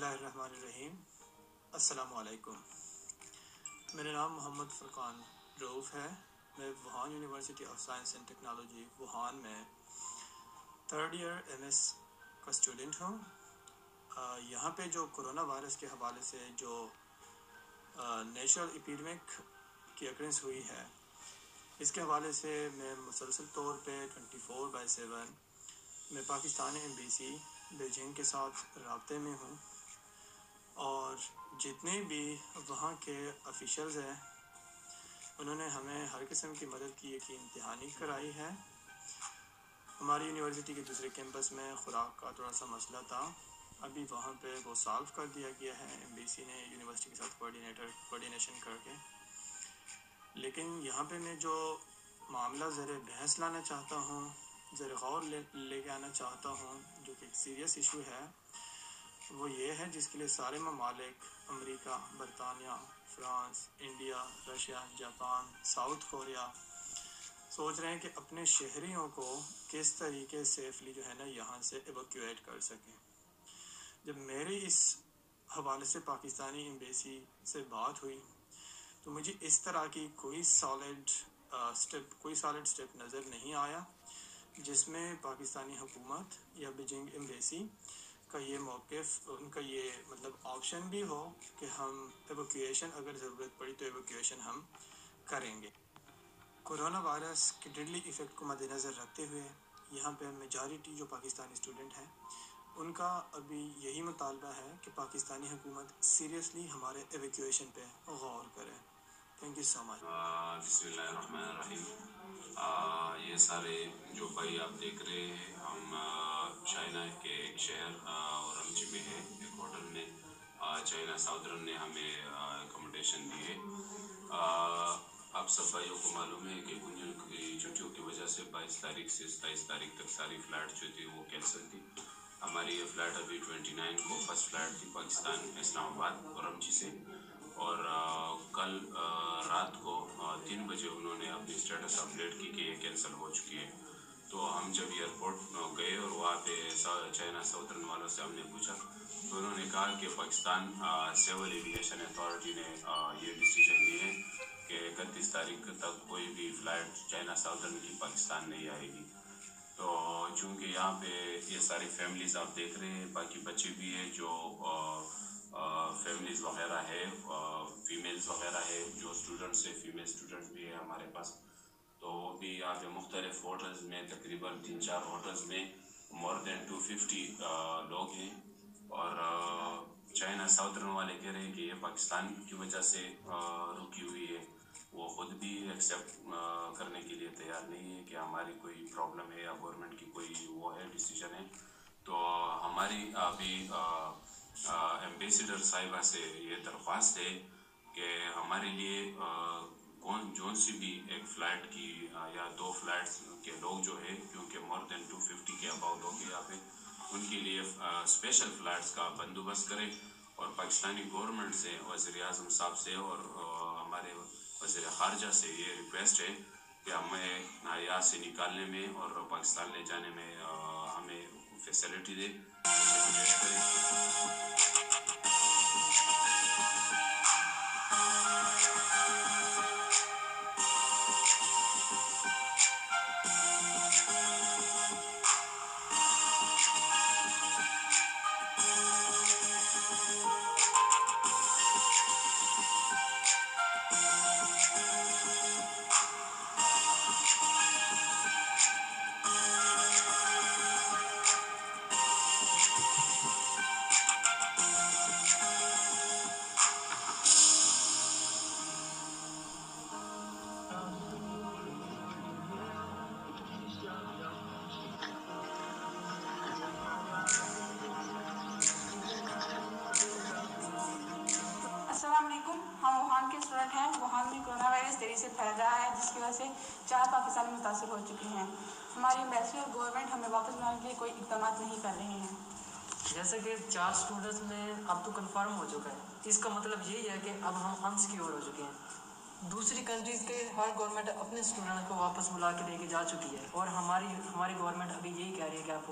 اللہ الرحمن الرحیم۔ السلام علیکم۔ میرا نام محمد فرقان رؤف ہے۔ میں Wuhan university of science and technology Wuhan میں 3rd ایئر MS کا اسٹوڈنٹ ہوں۔ یہاں پہ جو کرونا وائرس کے حوالے سے جو نیشنل ایپیڈیمک کی اکرنس ہوئی ہے، اس کے حوالے سے میں مسلسل طور پہ 24/7 میں پاکستانی ایمبیسی بیجنگ کے ساتھ رابطے میں ہوں، اور جتنے بھی وہاں کے آفیشلز ہیں انہوں نے ہمیں ہر قسم کی مدد کی یقین دہانی کرائی ہے۔ ہماری یونیورسٹی کے دوسرے کیمپس میں خوراک کا تھوڑا سا مسئلہ تھا، ابھی وہاں پہ وہ سالو کر دیا گیا ہے ایمبیسی نے یونیورسٹی کے ساتھ کوآرڈینیشن کر کے۔ لیکن یہاں پہ میں جو معاملہ زیر بحث لانا چاہتا ہوں، زیر غور لے کے آنا چاہتا ہوں، جو کہ ایک سیریس ایشو ہے، وہ یہ ہے جس کے لیے سارے ممالک امریکہ، برطانیہ، France, India, Russia, Japan, south Korea سوچ رہے ہیں کہ اپنے شہریوں کو کس طریقے سیفلی جو ہے نا یہاں سے ایویکویٹ کر سکیں۔ جب میری اس حوالے سے پاکستانی ایمبیسی سے بات ہوئی تو مجھے اس طرح کی کوئی سالڈ سٹیپ نظر نہیں آیا جس میں پاکستانی حکومت یا بیجنگ ایمبیسی کا یہ موقف، ان کا یہ آپشن بھی ہو کہ ہم ایویکویشن اگر ضرورت پڑی تو ایویکویشن ہم کریں گے۔ کرونا وائرس کے ڈیڈلی ایفیکٹ کو مد نظر رکھتے ہوئے یہاں پہ میجارٹی جو پاکستانی اسٹوڈنٹ ہیں ان کا ابھی یہی مطالبہ ہے کہ پاکستانی حکومت سیریسلی ہمارے ایویکویشن پہ غور کرے۔ تھینک یو سو مچ۔ بسم اللہ الرحمن الرحیم۔ یہ سارے جو بھائی آپ دیکھ رہے ہیں، ہم چائنا کے ایک شہر اورمچی میں ہے، ایک ہوٹل میں چائنا ساؤدرن نے ہمیں اکوموڈیشن دی ہے۔ آپ سب بھائیوں کو معلوم ہے کہ انہوں کی چھٹیوں کی وجہ سے 22 تاریخ سے 27 تاریخ تک ساری فلائٹ جو تھی وہ کینسل تھی۔ ہماری یہ فلائٹ ابھی 29 کو فرسٹ فلائٹ تھی پاکستان اسلام آباد اورمچی سے، اور کل رات کو 3 بجے انہوں نے اپنی اسٹیٹس اپڈیٹ کی کہ یہ کینسل ہو چکی ہے۔ تو ہم جب ایئرپورٹ گئے اور وہاں پہ چائنا ساؤدرن والوں سے ہم نے پوچھا تو انہوں نے کہا کہ پاکستان سول ایویشن اتھارٹی نے یہ ڈیسیجن لی ہے کہ 31 تاریخ تک کوئی بھی فلائٹ چائنا ساؤدرن کی پاکستان نہیں آئے گی۔ تو چونکہ یہاں پہ یہ ساری فیملیز آپ دیکھ رہے ہیں، باقی بچے بھی ہیں جو فیملیز وغیرہ ہے، فیمیلز وغیرہ ہے، جو اسٹوڈنٹس ہیں، فیمیل اسٹوڈنٹس بھی ہیں ہمارے پاس، تو وہ بھی یہاں پہ مختلف ہوٹلز میں تقریباً 3-4 ہوٹلز میں مور دین 250 لوگ ہیں۔ اور چائنا ساؤدرن والے کہہ رہے ہیں کہ یہ پاکستان کی وجہ سے رکی ہوئی ہے، وہ خود بھی ایکسیپٹ کرنے کے لیے تیار نہیں ہے کہ ہماری کوئی پرابلم ہے یا گورنمنٹ کی کوئی وہ ہے ڈیسیجن ہے۔ تو ہماری ابھی ایمبیسیڈر صاحبہ سے یہ درخواست ہے کہ ہمارے لیے جون سی بھی ایک فلائٹ کی یا 2 فلائٹس کے لوگ جو ہے، کیونکہ مور دین 250 کے اباؤ لوگ ہیں یہاں پہ، ان کے لیے اسپیشل فلائٹس کا بندوبست کرے، اور پاکستانی گورنمنٹ سے، وزیر اعظم صاحب سے اور ہمارے وزیر خارجہ سے یہ ریکویسٹ ہے کہ ہمیں یہاں سے نکالنے میں اور پاکستان لے جانے میں ہمیں فیسلٹی دے۔ السلام علیکم۔ ہم ووہان کے اسٹوڈنٹ ہیں۔ ووہان میں کرونا وائرس تیزی سے پھیل رہا ہے، جس کی وجہ سے 4 پاکستانی متاثر ہو چکے ہیں۔ ہماری ایمبیسی اور گورنمنٹ ہمیں واپس لانے کے لیے کوئی اقدامات نہیں کر رہے ہیں۔ جیسے کہ 4 اسٹوڈنٹس میں اب تو کنفرم ہو چکا ہے، اس کا مطلب یہی ہے کہ اب ہم انسیکیور ہو چکے ہیں۔ دوسری کنٹریز کے ہر گورنمنٹ اپنے اسٹوڈنٹ کو واپس بلا کے لے کے جا چکی ہے، اور ہماری گورنمنٹ ابھی یہی کہہ رہی ہے کہ آپ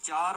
4